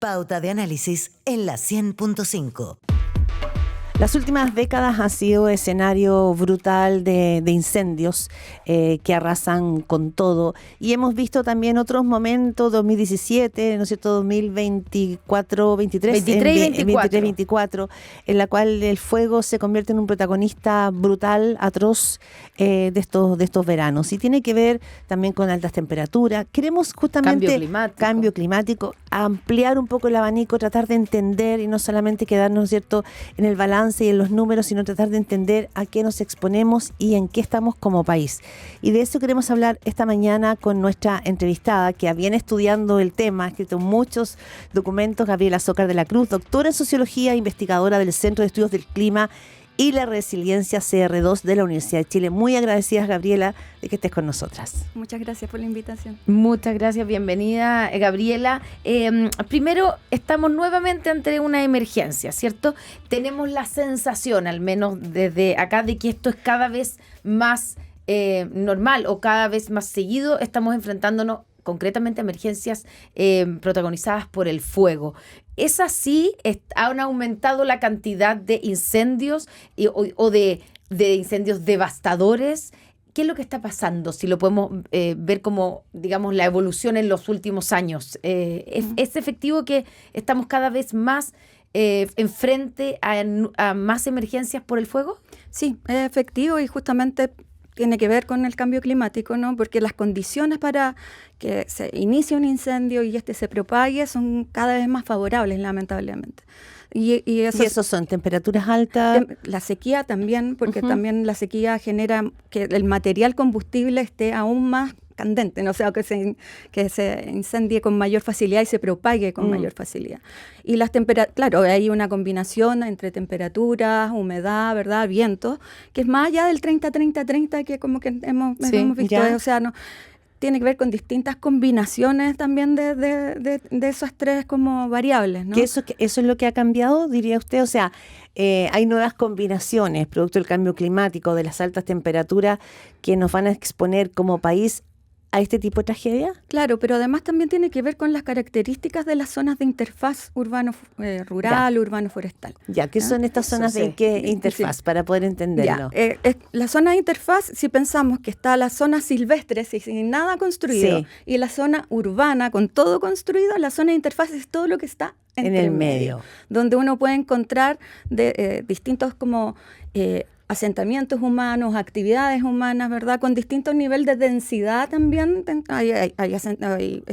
Pauta de análisis en la 100.5. Las últimas décadas han sido escenario brutal de incendios que arrasan con todo. Y hemos visto también otros momentos, 2017, ¿no es cierto?, 2024, 23-24, en la cual el fuego se convierte en un protagonista brutal, atroz de estos veranos. Y tiene que ver también con altas temperaturas. Queremos justamente cambio climático, ampliar un poco el abanico, tratar de entender y no solamente quedarnos, ¿no es cierto?, en el balance y en los números, sino tratar de entender a qué nos exponemos y en qué estamos como país. Y de eso queremos hablar esta mañana con nuestra entrevistada, que viene estudiando el tema, ha escrito muchos documentos, Gabriela Azócar de la Cruz, doctora en Sociología, investigadora del Centro de Estudios del Clima y la Resiliencia CR2 de la Universidad de Chile. Muy agradecidas, Gabriela, de que estés con nosotras. Muchas gracias por la invitación. Muchas gracias, bienvenida, Gabriela. Primero, estamos nuevamente ante una emergencia, ¿cierto? Tenemos la sensación, al menos desde acá, de que esto es cada vez más normal o cada vez más seguido. Estamos enfrentándonos concretamente a emergencias protagonizadas por el fuego. ¿Es así? ¿Han aumentado la cantidad de incendios o de incendios devastadores? ¿Qué es lo que está pasando? Si lo podemos ver como, digamos, la evolución en los últimos años. ¿Es efectivo que estamos cada vez más enfrente a más emergencias por el fuego? Sí, es efectivo y justamente tiene que ver con el cambio climático, ¿no? Porque las condiciones para que se inicie un incendio y se propague son cada vez más favorables, lamentablemente. ¿Y eso son temperaturas altas? La sequía también, porque también la sequía genera que el material combustible esté aún más candente, ¿no? O sea, que se incendie con mayor facilidad y se propague con mayor facilidad. Y las temperaturas, claro, hay una combinación entre temperaturas, humedad, ¿verdad?, viento, que es más allá del 30-30-30 que como que hemos visto, o sea, no, tiene que ver con distintas combinaciones también de esas tres como variables, ¿no? ¿Eso es lo que ha cambiado, diría usted? O sea, hay nuevas combinaciones, producto del cambio climático, de las altas temperaturas, que nos van a exponer como país a este tipo de tragedia. Claro, pero además también tiene que ver con las características de las zonas de interfaz urbano-rural, urbano-forestal. ¿Qué son estas zonas de qué interfaz? Para poder entenderlo. La zona de interfaz, si pensamos que está la zona silvestre, sin nada construido, y la zona urbana con todo construido, la zona de interfaz es todo lo que está en el medio, donde uno puede encontrar distintos como asentamientos humanos, actividades humanas, ¿verdad?, con distintos niveles de densidad también. Hay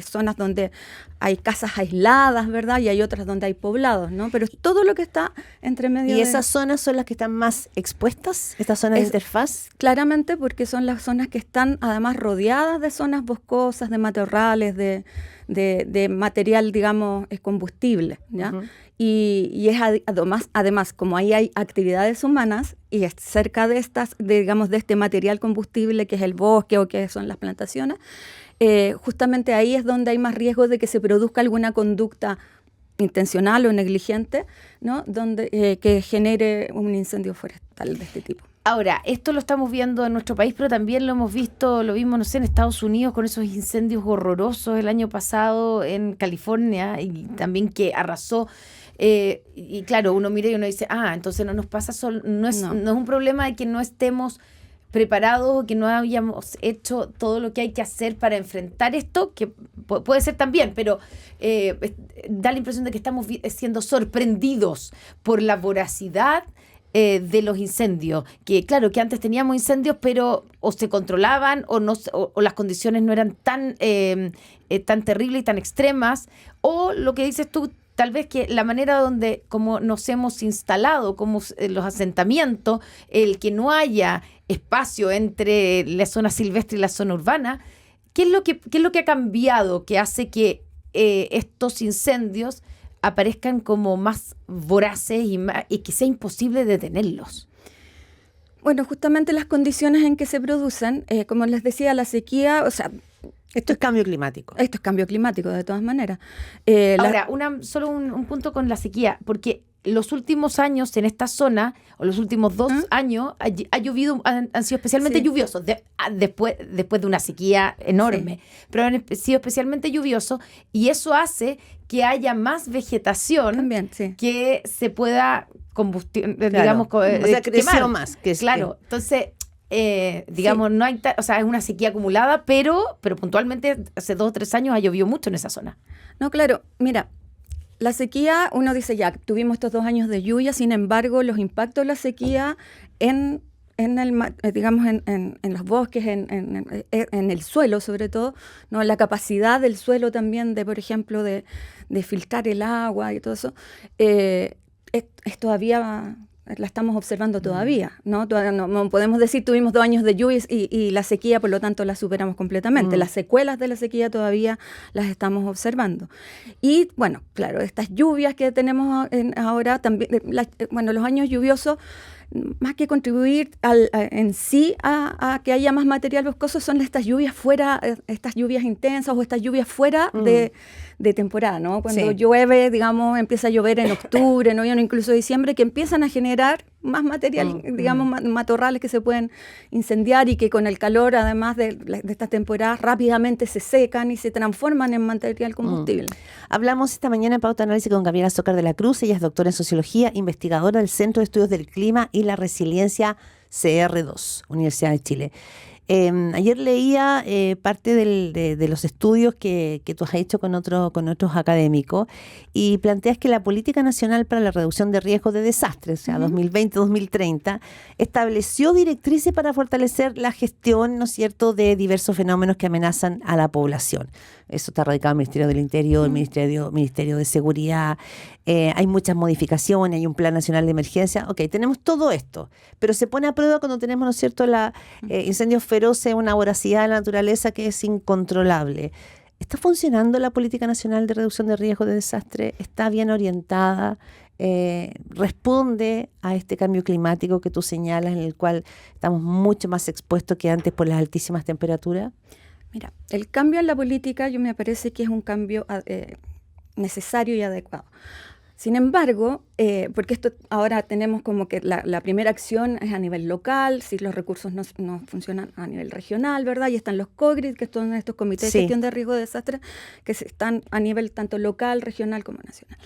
zonas donde hay casas aisladas, ¿verdad?, y hay otras donde hay poblados, ¿no? Pero todo lo que está entre medio. ¿Y esas zonas son las que están más expuestas, estas zonas de interfaz? Claramente, porque son las zonas que están además rodeadas de zonas boscosas, de matorrales, de material, digamos, combustible, ¿ya? Y es además, como ahí hay actividades humanas y es cerca de de este material combustible que es el bosque o que son las plantaciones, justamente ahí es donde hay más riesgo de que se produzca alguna conducta intencional o negligente, ¿no?, que genere un incendio forestal de este tipo. Ahora, esto lo estamos viendo en nuestro país, pero también lo vimos, no sé, en Estados Unidos con esos incendios horrorosos el año pasado en California y también que arrasó. Y claro, uno mira y uno dice, entonces no nos pasa solo, no es un problema de que no estemos preparados o que no hayamos hecho todo lo que hay que hacer para enfrentar esto, que puede ser también, pero da la impresión de que estamos siendo sorprendidos por la voracidad de los incendios, que claro, que antes teníamos incendios, pero o se controlaban o las condiciones no eran tan terribles y tan extremas, o lo que dices tú, tal vez que la manera como nos hemos instalado, como los asentamientos, el que no haya espacio entre la zona silvestre y la zona urbana, ¿qué es lo que ha cambiado que hace que estos incendios aparezcan como más voraces y que sea imposible detenerlos? Bueno, justamente las condiciones en que se producen, como les decía, la sequía, o sea, esto es cambio climático. Esto es cambio climático, de todas maneras. Ahora, solo un punto con la sequía, porque los últimos años en esta zona, o los últimos 2 años, ha llovido, han sido especialmente lluviosos, después de una sequía enorme, pero han sido especialmente lluviosos, y eso hace que haya más vegetación también, que se pueda digamos, o sea, creció quemar. más. Claro, entonces... digamos, no hay o sea, es una sequía acumulada, pero puntualmente hace 2 o 3 años ha llovido mucho en esa zona. No, claro, mira, la sequía, uno dice ya, tuvimos estos 2 años de lluvia, sin embargo, los impactos de la sequía en los bosques, en el suelo sobre todo, ¿no? La capacidad del suelo también de, por ejemplo, de filtrar el agua y todo eso, es todavía... La estamos observando todavía, ¿no? Todavía no podemos decir tuvimos 2 años de lluvias y la sequía, por lo tanto, la superamos completamente. Las secuelas de la sequía todavía las estamos observando. Y, bueno, claro, estas lluvias que tenemos ahora, también, los años lluviosos, más que contribuir en sí a que haya más material boscoso, son estas lluvias fuera, estas lluvias intensas o estas lluvias fuera de temporada, ¿no? Cuando llueve, digamos, empieza a llover en octubre, noviembre, incluso diciembre, que empiezan a generar más material, digamos, matorrales que se pueden incendiar y que con el calor, además de estas temporadas, rápidamente se secan y se transforman en material combustible. Hablamos esta mañana en Pauta Análisis con Gabriela Zócar de la Cruz. Ella es doctora en Sociología, investigadora del Centro de Estudios del Clima y la Resiliencia CR2, Universidad de Chile. Ayer leía parte de los estudios que tú has hecho con otros académicos, y planteas que la Política Nacional para la Reducción de Riesgos de Desastres, o sea, 2020-2030, estableció directrices para fortalecer la gestión, ¿no es cierto?, de diversos fenómenos que amenazan a la población. Eso está radicado en el Ministerio del Interior, el Ministerio de Seguridad. Hay muchas modificaciones, hay un Plan Nacional de Emergencia. Ok, tenemos todo esto, pero se pone a prueba cuando tenemos, ¿no es cierto?, incendios feroces, una voracidad de la naturaleza que es incontrolable. ¿Está funcionando la Política Nacional de Reducción de Riesgos de Desastre? ¿Está bien orientada? ¿Responde a este cambio climático que tú señalas, en el cual estamos mucho más expuestos que antes por las altísimas temperaturas? Mira, el cambio en la política me parece que es un cambio necesario y adecuado. Sin embargo, porque esto ahora tenemos como que la primera acción es a nivel local, si los recursos no funcionan a nivel regional, ¿verdad? Y están los COGRID, que son estos comités de gestión de riesgo de desastre, que están a nivel tanto local, regional como nacional.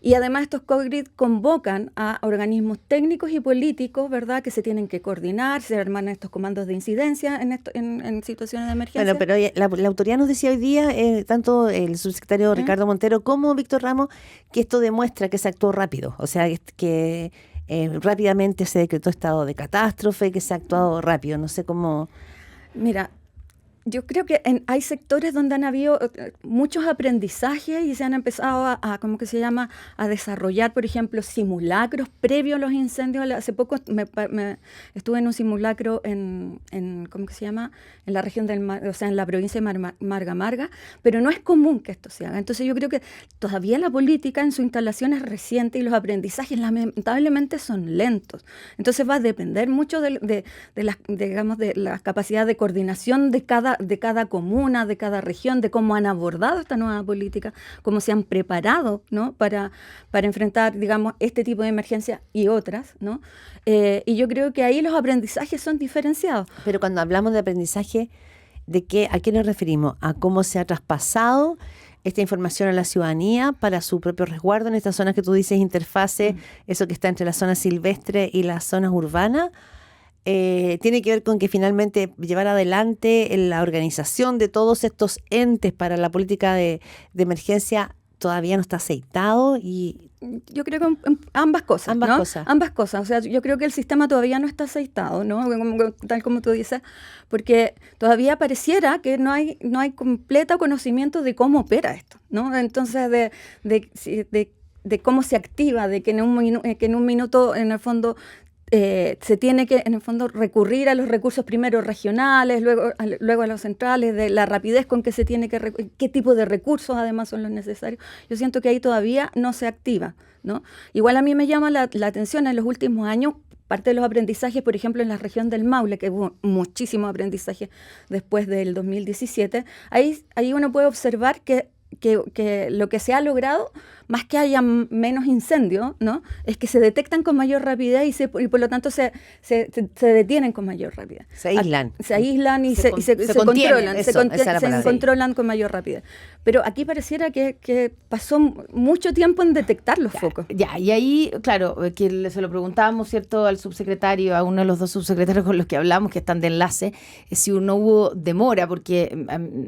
Y además estos COGRID convocan a organismos técnicos y políticos, ¿verdad?, que se tienen que coordinar, se arman estos comandos de incidencia en situaciones de emergencia. Bueno, pero la autoridad nos decía hoy día, tanto el subsecretario Ricardo Montero como Víctor Ramos, que esto demuestra que se actuó rápido, o sea, que rápidamente se decretó estado de catástrofe, que se ha actuado rápido, no sé cómo... Mira, yo creo que hay sectores donde han habido muchos aprendizajes y se han empezado ¿cómo que se llama?, a desarrollar, por ejemplo, simulacros previos a los incendios. Hace poco estuve en un simulacro en ¿cómo que se llama?, en la región del Mar, o sea, en la provincia de Marga, pero no es común que esto se haga. Entonces yo creo que todavía la política en su instalación es reciente y los aprendizajes lamentablemente son lentos. Entonces va a depender mucho de la capacidad de coordinación de cada comuna, de cada región, de cómo han abordado esta nueva política, cómo se han preparado, ¿no?, para enfrentar, digamos, este tipo de emergencias y otras, ¿no? Y yo creo que ahí los aprendizajes son diferenciados. Pero cuando hablamos de aprendizaje, ¿a qué nos referimos? ¿A cómo se ha traspasado esta información a la ciudadanía para su propio resguardo en estas zonas que tú dices, interfase, eso que está entre la zona silvestre y las zonas urbanas? Tiene que ver con que finalmente llevar adelante la organización de todos estos entes para la política de emergencia todavía no está aceitado. Y yo creo que ambas cosas. Ambas cosas. O sea, yo creo que el sistema todavía no está aceitado, ¿no? Tal como tú dices, porque todavía pareciera que no hay completo conocimiento de cómo opera esto, ¿no? Entonces, de cómo se activa, de que en un minuto, en el fondo, se tiene que, en el fondo, recurrir a los recursos primero regionales, luego a los centrales, de la rapidez con que se tiene que qué tipo de recursos además son los necesarios. Yo siento que ahí todavía no se activa, ¿no? Igual a mí me llama la atención en los últimos años, parte de los aprendizajes, por ejemplo, en la región del Maule, que hubo muchísimo aprendizaje después del 2017, ahí uno puede observar que que lo que se ha logrado, más que haya menos incendios, ¿no? Es que se detectan con mayor rapidez y por lo tanto se detienen con mayor rapidez. Se aíslan. Se aíslan y se controlan. Se controlan con mayor rapidez. Pero aquí pareciera que pasó mucho tiempo en detectar los focos. Ya, y ahí, claro, que se lo preguntábamos, ¿cierto?, al subsecretario, a uno de los dos subsecretarios con los que hablamos, que están de enlace, si no hubo demora, porque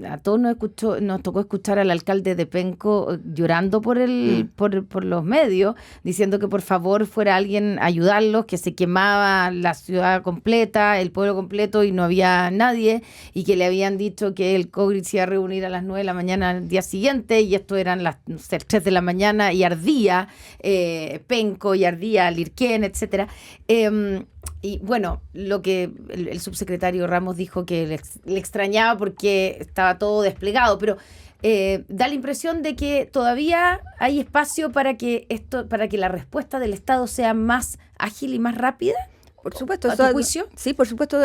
a todos nos tocó escuchar al alcalde de Penco llorando por los medios, diciendo que por favor fuera alguien a ayudarlos, que se quemaba la ciudad completa, el pueblo completo y no había nadie, y que le habían dicho que el COGRID se iba a reunir a las 9 de la mañana al día siguiente, y esto eran las 3 de la mañana y ardía Penco y ardía Lirquén, etcétera. Y bueno, lo que el subsecretario Ramos dijo que le extrañaba porque estaba todo desplegado, pero da la impresión de que todavía hay espacio para que la respuesta del Estado sea más ágil y más rápida. Por supuesto. ¿A tu juicio? Sí, por supuesto.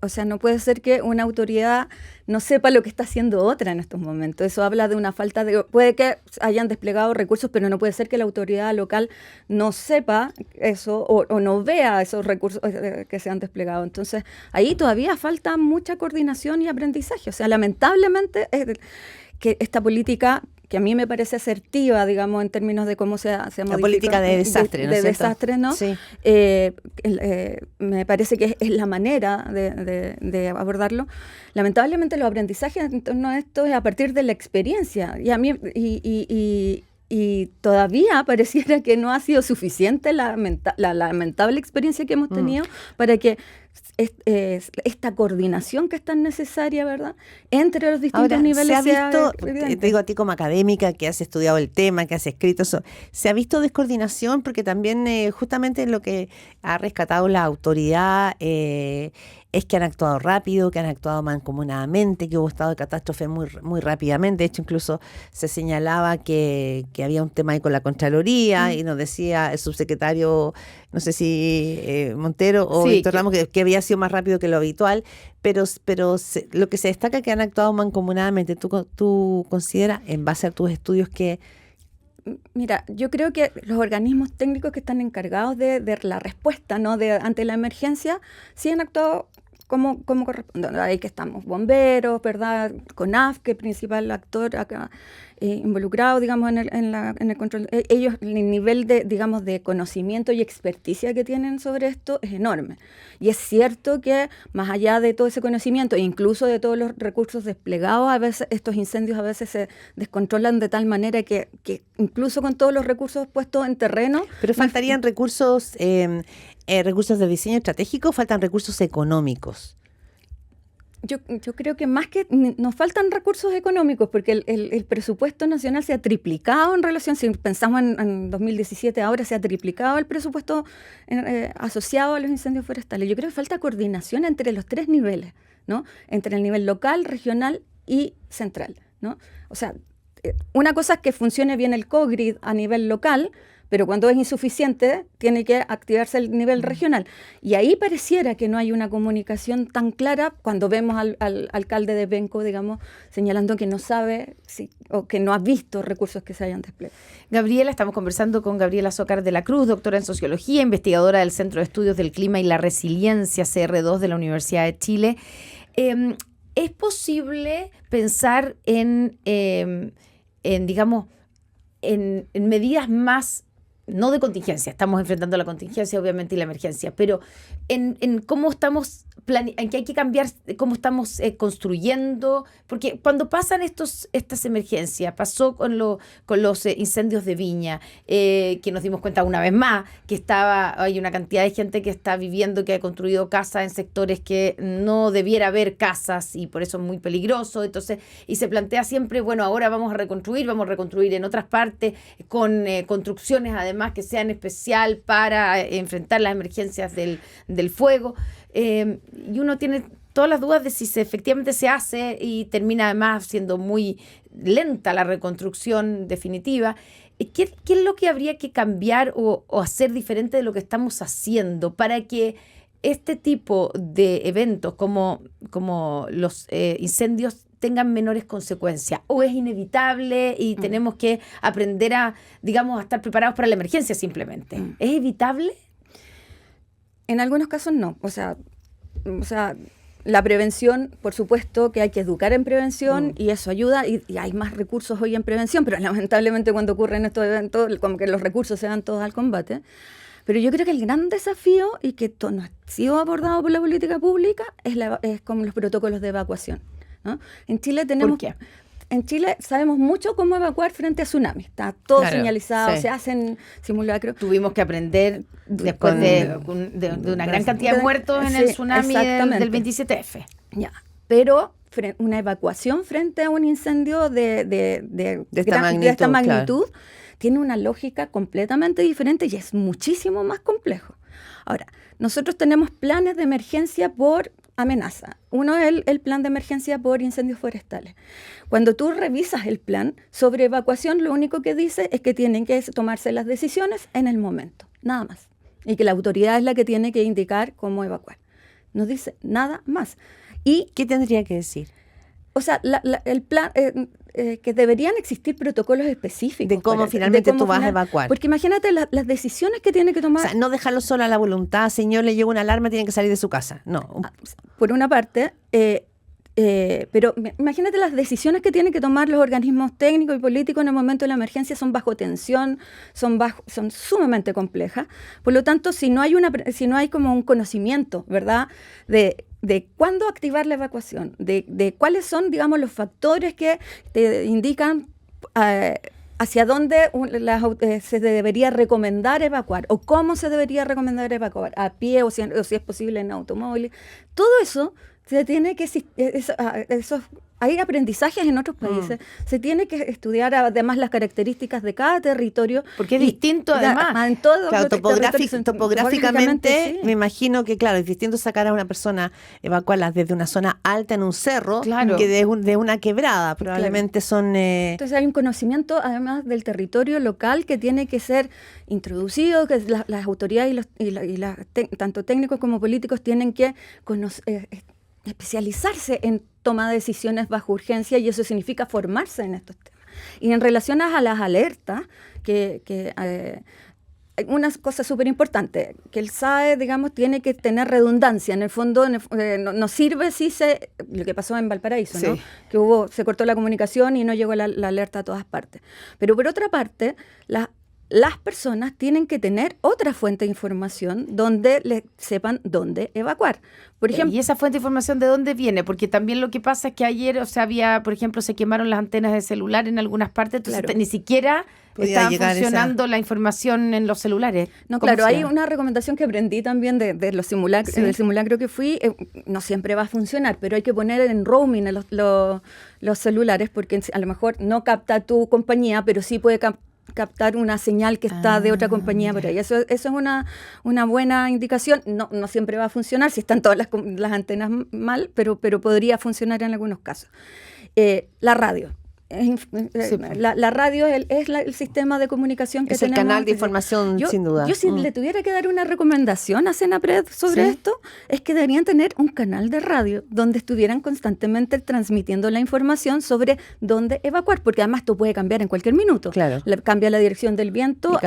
O sea, no puede ser que una autoridad no sepa lo que está haciendo otra en estos momentos. Eso habla de una falta de... Puede que hayan desplegado recursos, pero no puede ser que la autoridad local no sepa eso o no vea esos recursos que se han desplegado. Entonces, ahí todavía falta mucha coordinación y aprendizaje. O sea, lamentablemente, que esta política, que a mí me parece asertiva, digamos, en términos de cómo se ha modificado. La política de desastre, ¿no es cierto? De desastre, ¿no? Sí. Me parece que es la manera de abordarlo. Lamentablemente los aprendizajes en torno a esto es a partir de la experiencia. Y a mí y todavía pareciera que no ha sido suficiente la lamentable experiencia que hemos tenido para que esta coordinación que es tan necesaria, ¿verdad?, entre los distintos niveles. Se ha visto, te digo a ti como académica que has estudiado el tema, que has escrito eso, ¿se ha visto descoordinación? Porque también justamente lo que ha rescatado la autoridad es que han actuado rápido, que han actuado mancomunadamente, que hubo estado de catástrofe muy rápidamente. De hecho, incluso se señalaba que había un tema ahí con la Contraloría y nos decía el subsecretario, no sé si Montero o sí, Víctor Ramos, que había sido más rápido que lo habitual, pero lo que se destaca es que han actuado mancomunadamente. ¿Tú consideras, en base a tus estudios, que... Mira, yo creo que los organismos técnicos que están encargados de la respuesta, ¿no?, ante la emergencia, sí han actuado como corresponde. Ahí que estamos bomberos, ¿verdad?, CONAF, que es el principal actor acá involucrado, digamos, en el control. Ellos, el nivel de conocimiento y experticia que tienen sobre esto es enorme. Y es cierto que más allá de todo ese conocimiento, e incluso de todos los recursos desplegados, a veces estos incendios a veces se descontrolan de tal manera que incluso con todos los recursos puestos en terreno... Pero faltarían recursos de diseño estratégico, faltan recursos económicos. Yo creo que más que nos faltan recursos económicos, porque el presupuesto nacional se ha triplicado en relación, si pensamos en 2017, ahora se ha triplicado el presupuesto asociado a los incendios forestales. Yo creo que falta coordinación entre los tres niveles, ¿no? Entre el nivel local, regional y central, ¿no? O sea, una cosa es que funcione bien el COGRID a nivel local, pero cuando es insuficiente tiene que activarse el nivel regional. Y ahí pareciera que no hay una comunicación tan clara cuando vemos al alcalde de Penco, digamos, señalando que no sabe o que no ha visto recursos que se hayan desplegado. Gabriela, estamos conversando con Gabriela Zócar de la Cruz, doctora en Sociología, investigadora del Centro de Estudios del Clima y la Resiliencia, CR2, de la Universidad de Chile. ¿Es posible pensar en medidas más, no de contingencia, estamos enfrentando la contingencia obviamente y la emergencia, pero en cómo estamos en que hay que cambiar cómo estamos construyendo, porque cuando pasan estas emergencias, pasó con los incendios de Viña, que nos dimos cuenta una vez más que hay una cantidad de gente que está viviendo, que ha construido casas en sectores que no debiera haber casas y por eso es muy peligroso. Entonces, y se plantea siempre, bueno, ahora vamos a reconstruir en otras partes con construcciones además que sean especial para enfrentar las emergencias del fuego. Y uno tiene todas las dudas de si efectivamente se hace y termina además siendo muy lenta la reconstrucción definitiva. ¿Qué es lo que habría que cambiar o hacer diferente de lo que estamos haciendo para que este tipo de eventos como los incendios tengan menores consecuencias, o es inevitable y tenemos que aprender a, digamos, a estar preparados para la emergencia simplemente. ¿Es evitable? En algunos casos no. O sea, la prevención, por supuesto que hay que educar en prevención y eso ayuda, y hay más recursos hoy en prevención, pero lamentablemente cuando ocurren estos eventos, como que los recursos se van todos al combate. Pero yo creo que el gran desafío, y que no ha sido abordado por la política pública, es como los protocolos de evacuación, ¿no? En Chile tenemos... ¿Por qué? En Chile sabemos mucho cómo evacuar frente a tsunamis. Está todo Claro, señalizado, sí. se hacen simulacros. Tuvimos que aprender después de una gran cantidad de muertos en el Sí, tsunami exactamente. del 27F. Ya. Pero una evacuación frente a un incendio de esta magnitud tiene una lógica completamente diferente y es muchísimo más complejo. Ahora, nosotros tenemos planes de emergencia por amenaza. Uno es el plan de emergencia por incendios forestales. Cuando tú revisas el plan sobre evacuación, lo único que dice es que tienen que tomarse las decisiones en el momento, nada más. Y que la autoridad es la que tiene que indicar cómo evacuar. No dice nada más. ¿Y qué tendría que decir? O sea, el plan, que deberían existir protocolos específicos. De cómo finalmente tú vas a evacuar. Porque imagínate las decisiones que tiene que tomar. O sea, no dejarlo solo a la voluntad, señor, le llegó una alarma, tiene que salir de su casa. No. Por una parte, pero imagínate las decisiones que tienen que tomar los organismos técnicos y políticos en el momento de la emergencia son bajo tensión, son sumamente complejas. Por lo tanto, si no hay como un conocimiento, ¿verdad?, de cuándo activar la evacuación, de cuáles son, digamos, los factores que te indican hacia dónde se debería recomendar evacuar, o cómo se debería recomendar evacuar, a pie o si es posible en automóviles. Todo eso se tiene que... Hay aprendizajes en otros países, se tiene que estudiar además las características de cada territorio. Porque es distinto además. En todo claro, topográficamente, sí. me imagino que, claro, es distinto sacar a una persona, evacuarla desde una zona alta en un cerro, claro, que de una quebrada. Probablemente son... Entonces hay un conocimiento además del territorio local que tiene que ser introducido, que las autoridades tanto técnicos como políticos tienen que especializarse en toma de decisiones bajo urgencia, y eso significa formarse en estos temas. Y en relación a las alertas, hay una cosa súper importante, que el SAE, digamos, tiene que tener redundancia. En el fondo, no sirve si lo que pasó en Valparaíso, ¿no? Sí. Que se cortó la comunicación y no llegó la alerta a todas partes. Pero por otra parte, las personas tienen que tener otra fuente de información donde sepan dónde evacuar. Por ejemplo, ¿y esa fuente de información de dónde viene? Porque también lo que pasa es que ayer, por ejemplo, se quemaron las antenas de celular en algunas partes, entonces claro, ni siquiera estaba funcionando la información en los celulares. No, claro, hay una recomendación que aprendí también de los simulacros, sí, del simulacro que fui, no siempre va a funcionar, pero hay que poner en roaming los celulares, porque a lo mejor no capta tu compañía, pero sí puede captar una señal que está de otra compañía por ahí. Eso es una buena indicación. No siempre va a funcionar si están todas las antenas mal, pero podría funcionar en algunos casos. La radio. La radio es el sistema de comunicación que es el tenemos. canal de información, sin duda. Yo si le tuviera que dar una recomendación a Senapred sobre esto, es que deberían tener un canal de radio donde estuvieran constantemente transmitiendo la información sobre dónde evacuar, porque además esto puede cambiar en cualquier minuto. Claro. Cambia la dirección del viento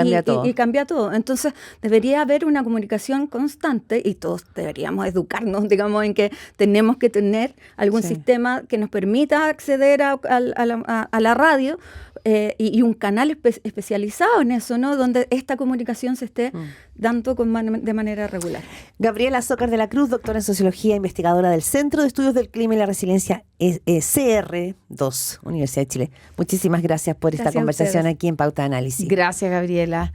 y cambia todo. Entonces debería haber una comunicación constante, y todos deberíamos educarnos, digamos, en que tenemos que tener algún sistema que nos permita acceder a la radio, y un canal especializado en eso, ¿no?, donde esta comunicación se esté dando de manera regular. Gabriela Zócar de la Cruz, doctora en Sociología, investigadora del Centro de Estudios del Clima y la Resiliencia CR2, Universidad de Chile. Muchísimas gracias por esta conversación aquí en Pauta de Análisis. Gracias, Gabriela.